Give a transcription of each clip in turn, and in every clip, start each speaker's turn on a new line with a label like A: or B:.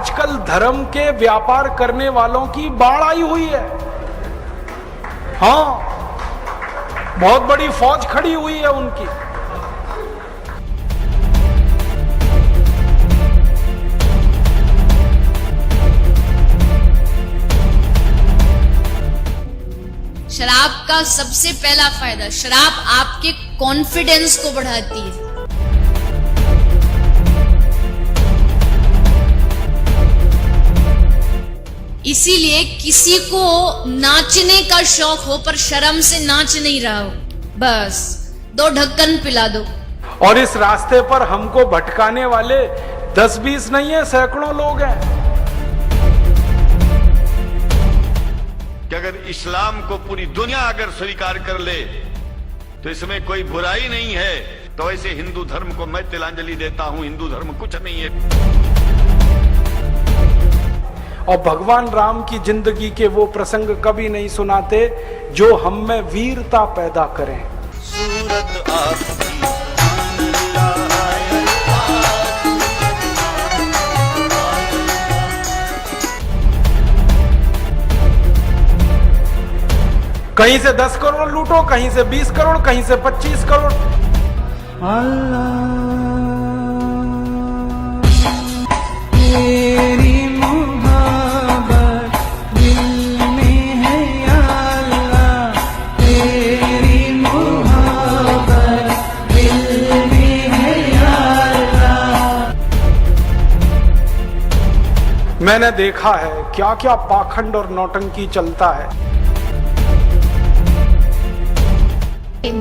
A: आजकल धर्म के व्यापार करने वालों की बाढ़ आई हुई है। हाँ, बहुत बड़ी फौज खड़ी हुई है उनकी।
B: शराब का सबसे पहला फायदा, शराब आपके कॉन्फिडेंस को बढ़ाती है। इसीलिए किसी को नाचने का शौक हो पर शर्म से नाच नहीं रहा हो, बस 2 ढक्कन पिला दो।
A: और इस रास्ते पर हमको भटकाने वाले 10-20 नहीं है, सैकड़ों लोग हैं।
C: कि अगर इस्लाम को पूरी दुनिया अगर स्वीकार कर ले तो इसमें कोई बुराई नहीं है, तो ऐसे हिंदू धर्म को मैं तिलांजलि देता हूं। हिंदू धर्म कुछ नहीं है।
A: और भगवान राम की जिंदगी के वो प्रसंग कभी नहीं सुनाते जो हम में वीरता पैदा करें।
D: सूरत आपकी
A: कहीं से 10 करोड़ लूटो, कहीं से 20 करोड़, कहीं से 25 करोड़।
E: तेरी मोहब्बत दिल में है या अल्लाह, तेरी मोहब्बत दिल में है या अल्लाह।
A: मैंने देखा है क्या क्या पाखंड और नौटंकी चलता है।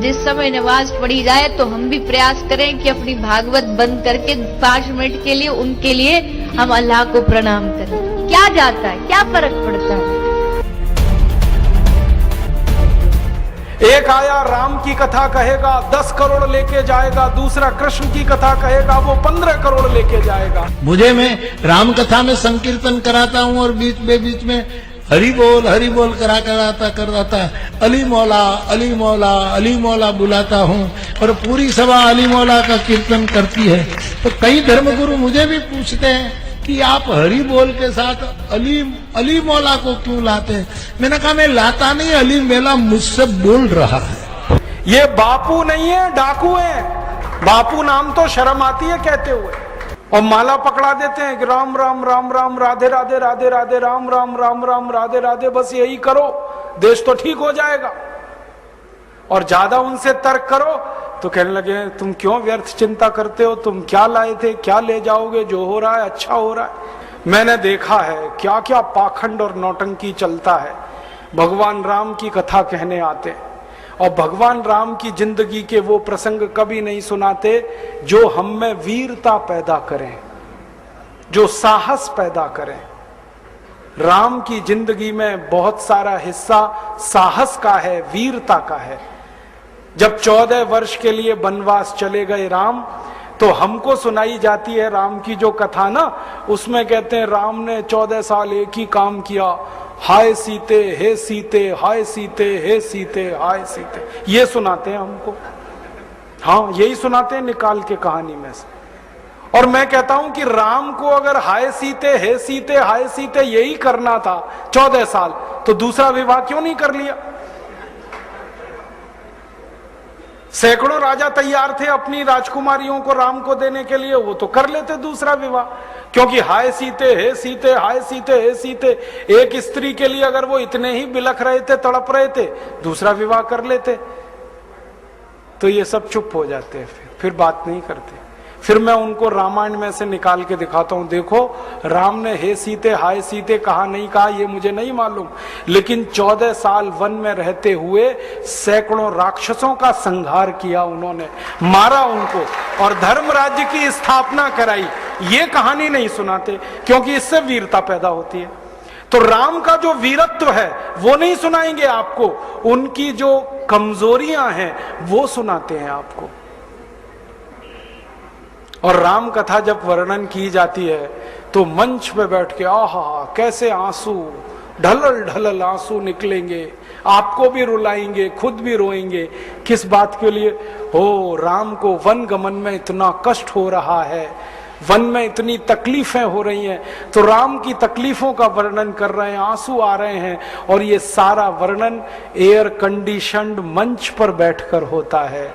F: जिस समय नमाज पढ़ी जाए तो हम भी प्रयास करें कि अपनी भागवत बंद करके 5 मिनट के लिए उनके लिए हम अल्लाह को प्रणाम करें। क्या जाता है, क्या फर्क पड़ता है।
A: एक आया राम की कथा कहेगा 10 करोड़ लेके जाएगा, दूसरा कृष्ण की कथा कहेगा वो 15 करोड़ लेके जाएगा।
G: मुझे मैं राम कथा में संकीर्तन कराता हूँ और बीच में हरि बोल कराता अली मौला बुलाता हूँ और पूरी सभा अली मौला का कीर्तन करती है। तो कई धर्मगुरु मुझे भी पूछते हैं कि आप हरि बोल के साथ अली मौला को क्यों लाते हैं। मैंने कहा मैं लाता नहीं, अली मौला मुझसे बोल रहा है।
A: ये बापू नहीं है, डाकू है। बापू नाम तो शर्म आती है कहते हुए, और माला पकड़ा देते हैं कि राम राम राम राम राधे राधे राधे राधे राम राम राम राम राधे राधे, बस यही करो देश तो ठीक हो जाएगा। और ज्यादा उनसे तर्क करो तो कहने लगे तुम क्यों व्यर्थ चिंता करते हो, तुम क्या लाए थे, क्या ले जाओगे, जो हो रहा है अच्छा हो रहा है। मैंने देखा है क्या क्या पाखंड और नौटंकी चलता है। भगवान राम की कथा कहने आते और भगवान राम की जिंदगी के वो प्रसंग कभी नहीं सुनाते जो हम में वीरता पैदा करें, जो साहस पैदा करें। राम की जिंदगी में बहुत सारा हिस्सा साहस का है, वीरता का है। जब 14 वर्ष के लिए वनवास चले गए राम, तो हमको सुनाई जाती है राम की जो कथा ना, उसमें कहते हैं राम ने 14 साल एक ही काम किया, हाय सीते हे सीते, हाय सीते हे सीते, हाय सीते, ये सुनाते हैं हमको। हाँ, यही सुनाते हैं निकाल के कहानी में से। और मैं कहता हूं कि राम को अगर हाय सीते हे सीते हाय सीते यही करना था 14 साल, तो दूसरा विवाह क्यों नहीं कर लिया। सैकड़ों राजा तैयार थे अपनी राजकुमारियों को राम को देने के लिए, वो तो कर लेते दूसरा विवाह। क्योंकि हाय सीते हे सीते, हाय सीते हे सीते, एक स्त्री के लिए अगर वो इतने ही बिलख रहे थे, तड़प रहे थे, दूसरा विवाह कर लेते। तो ये सब चुप हो जाते हैं, फिर बात नहीं करते। फिर मैं उनको रामायण में से निकाल के दिखाता हूं, देखो राम ने हे सीते हाय सीते कहा नहीं कहा ये मुझे नहीं मालूम, लेकिन 14 साल वन में रहते हुए सैकड़ों राक्षसों का संहार किया उन्होंने, मारा उनको और धर्म राज्य की स्थापना कराई। ये कहानी नहीं सुनाते क्योंकि इससे वीरता पैदा होती है। तो राम का जो वीरत्व है वो नहीं सुनाएंगे आपको, उनकी जो कमजोरियां हैं वो सुनाते हैं आपको। और राम कथा जब वर्णन की जाती है तो मंच पे बैठ के आहा कैसे आंसू ढलल ढलल आंसू निकलेंगे, आपको भी रुलाएंगे, खुद भी रोएंगे। किस बात के लिए? हो राम को वन गमन में इतना कष्ट हो रहा है, वन में इतनी तकलीफें हो रही हैं, तो राम की तकलीफों का वर्णन कर रहे हैं, आंसू आ रहे हैं, और ये सारा वर्णन एयर कंडीशनड मंच पर बैठकर होता है।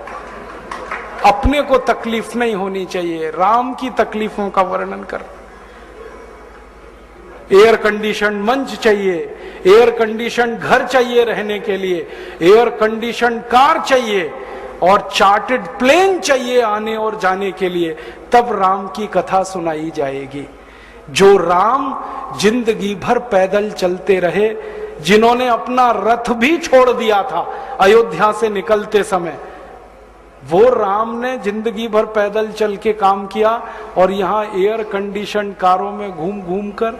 A: अपने को तकलीफ नहीं होनी चाहिए, राम की तकलीफों का वर्णन कर। एयर कंडीशन मंच चाहिए, एयर कंडीशन घर चाहिए रहने के लिए, एयर कंडीशन कार चाहिए, और चार्टर्ड प्लेन चाहिए आने और जाने के लिए, तब राम की कथा सुनाई जाएगी। जो राम जिंदगी भर पैदल चलते रहे, जिन्होंने अपना रथ भी छोड़ दिया था अयोध्या से निकलते समय, वो राम ने जिंदगी भर पैदल चल के काम किया, और यहां एयर कंडीशन कारों में घूम घूम कर,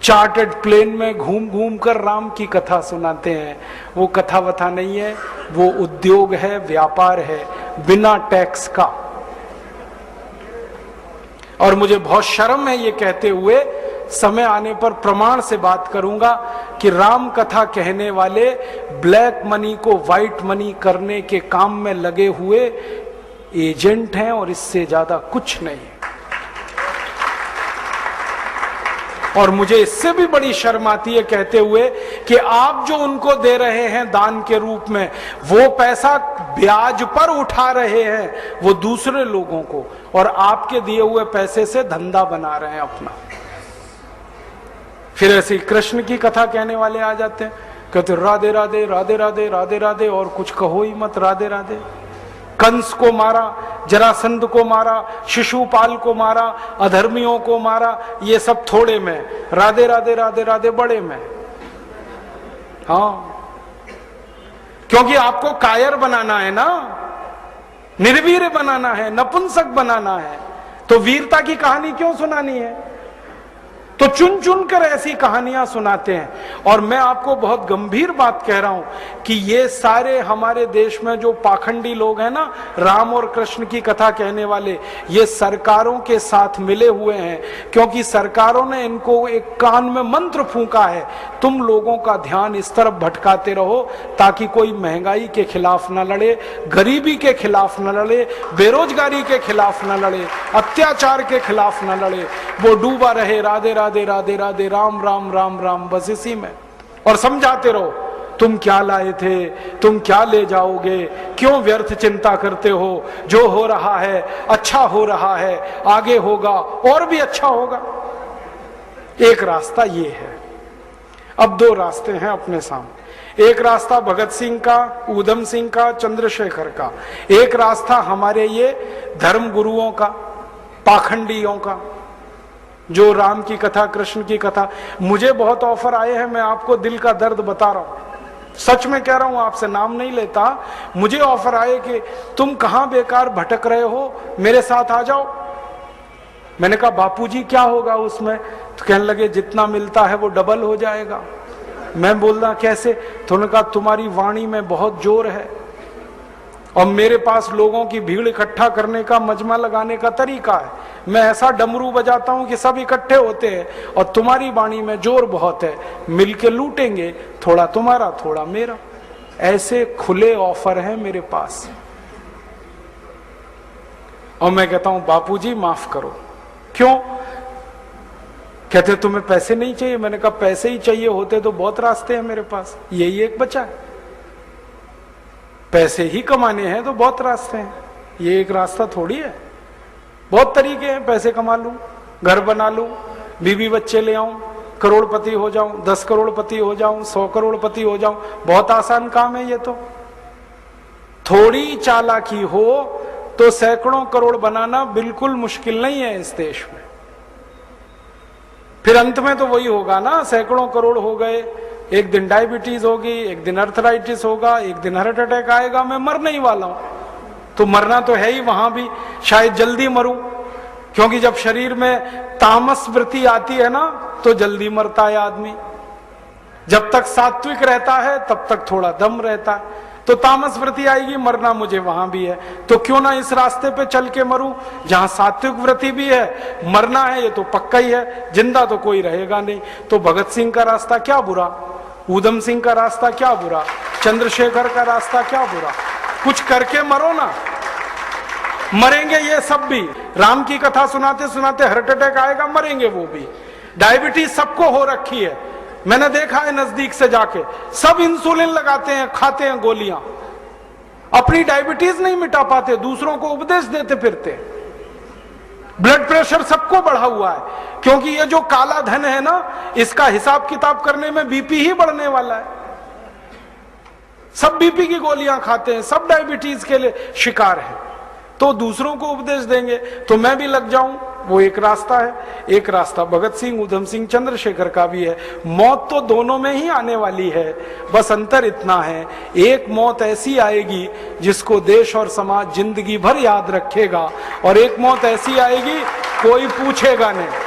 A: चार्टर्ड प्लेन में घूम घूम कर राम की कथा सुनाते हैं। वो कथा वथा नहीं है, वो उद्योग है, व्यापार है, बिना टैक्स का। और मुझे बहुत शर्म है ये कहते हुए, समय आने पर प्रमाण से बात करूंगा कि राम कथा कहने वाले ब्लैक मनी को व्हाइट मनी करने के काम में लगे हुए एजेंट हैं, और इससे ज्यादा कुछ नहीं। और मुझे इससे भी बड़ी शर्म आती है कहते हुए कि आप जो उनको दे रहे हैं दान के रूप में, वो पैसा ब्याज पर उठा रहे हैं वो दूसरे लोगों को, और आपके दिए हुए पैसे से धंधा बना रहे हैं अपना। फिर ऐसे कृष्ण की कथा कहने वाले आ जाते हैं, कहते राधे राधे राधे राधे राधे राधे, और कुछ कहो ही मत, राधे राधे। कंस को मारा, जरासंध को मारा, शिशुपाल को मारा, अधर्मियों को मारा, ये सब थोड़े में, राधे राधे राधे राधे बड़े में। हाँ, क्योंकि आपको कायर बनाना है ना, निर्वीर बनाना है, नपुंसक बनाना है, तो वीरता की कहानी क्यों सुनानी है? तो चुन चुन कर ऐसी कहानियां सुनाते हैं। और मैं आपको बहुत गंभीर बात कह रहा हूं कि ये सारे हमारे देश में जो पाखंडी लोग हैं ना, राम और कृष्ण की कथा कहने वाले, ये सरकारों के साथ मिले हुए हैं, क्योंकि सरकारों ने इनको एक कान में मंत्र फूंका है, तुम लोगों का ध्यान इस तरफ भटकाते रहो ताकि कोई महंगाई के खिलाफ न लड़े, गरीबी के खिलाफ न लड़े, बेरोजगारी के खिलाफ न लड़े, अत्याचार के खिलाफ न लड़े, वो डूबा रहे राधे राधे राधे राधे राम राम राम राम, बस इसी में। और समझाते रहो, तुम क्या लाए थे, तुम क्या ले जाओगे, क्यों व्यर्थ चिंता करते हो, जो हो रहा है अच्छा हो रहा है, आगे होगा और भी अच्छा होगा। एक रास्ता ये है। अब दो रास्ते हैं अपने सामने, एक रास्ता भगत सिंह का, ऊधम सिंह का, चंद्रशेखर का, एक रास्ता हमारे ये धर्म गुरुओं का, पाखंडियों का, जो राम की कथा, कृष्ण की कथा। मुझे बहुत ऑफर आए हैं, मैं आपको दिल का दर्द बता रहा हूं, सच में कह रहा हूं, आपसे नाम नहीं लेता। मुझे ऑफर आए कि तुम कहां बेकार भटक रहे हो, मेरे साथ आ जाओ। मैंने कहा बापूजी क्या होगा उसमें? तो कहने लगे जितना मिलता है वो डबल हो जाएगा। मैं बोल रहा कैसे? तो उन्होंने कहा तुम्हारी वाणी में बहुत जोर है, और मेरे पास लोगों की भीड़ इकट्ठा करने का, मजमा लगाने का तरीका है। मैं ऐसा डमरू बजाता हूं कि सब इकट्ठे होते हैं, और तुम्हारी वाणी में जोर बहुत है, मिलके लूटेंगे, थोड़ा तुम्हारा थोड़ा मेरा। ऐसे खुले ऑफर हैं मेरे पास। और मैं कहता हूं बापूजी माफ करो। क्यों? कहते तुम्हें पैसे नहीं चाहिए। मैंने कहा पैसे ही चाहिए होते तो बहुत रास्ते हैं मेरे पास, यही एक बचा है। पैसे ही कमाने हैं तो बहुत रास्ते हैं, ये एक रास्ता थोड़ी है। बहुत तरीके हैं, पैसे कमा लूं, घर बना लूं, बीवी बच्चे ले आऊं, करोड़पति हो जाऊं, 10 करोड़पति हो जाऊं, 100 करोड़पति हो जाऊं, बहुत आसान काम है ये तो। थोड़ी चालाकी हो तो सैकड़ों करोड़ बनाना बिल्कुल मुश्किल नहीं है इस देश में। फिर अंत में तो वही होगा ना, सैकड़ों करोड़ हो गए, एक दिन डायबिटीज होगी, एक दिन अर्थराइटिस होगा, एक दिन हार्ट अटैक आएगा, मैं मरने ही वाला हूं। तो मरना तो है ही, वहां भी शायद जल्दी मरूं, क्योंकि जब शरीर में तामस वृत्ति आती है ना तो जल्दी मरता है आदमी। जब तक सात्विक रहता है तब तक थोड़ा दम रहता है, तो तामस वृत्ति आएगी, मरना मुझे वहां भी है। तो क्यों ना इस रास्ते पे चल के मरूं जहां सात्विक वृत्ति भी है, मरना है ये तो पक्का ही है, जिंदा तो कोई रहेगा नहीं। तो भगत सिंह का रास्ता क्या बुरा, ऊधम सिंह का रास्ता क्या बुरा, चंद्रशेखर का रास्ता क्या बुरा, कुछ करके मरो ना। मरेंगे ये सब भी। राम की कथा सुनाते सुनाते हार्ट अटैक आएगा, मरेंगे वो भी। डायबिटीज सबको हो रखी है, मैंने देखा है नजदीक से जाके, सब इंसुलिन लगाते हैं, खाते हैं गोलियां, अपनी डायबिटीज नहीं मिटा पाते, दूसरों को उपदेश देते फिरते। ब्लड प्रेशर सबको बढ़ा हुआ है, क्योंकि ये जो काला धन है ना, इसका हिसाब किताब करने में बीपी ही बढ़ने वाला है। सब बीपी की गोलियां खाते हैं, सब डायबिटीज के लिए शिकार है, तो दूसरों को उपदेश देंगे तो मैं भी लग जाऊं, वो एक रास्ता है। एक रास्ता भगत सिंह, उधम सिंह, चंद्रशेखर का भी है। मौत तो दोनों में ही आने वाली है, बस अंतर इतना है, एक मौत ऐसी आएगी जिसको देश और समाज जिंदगी भर याद रखेगा, और एक मौत ऐसी आएगी कोई पूछेगा नहीं।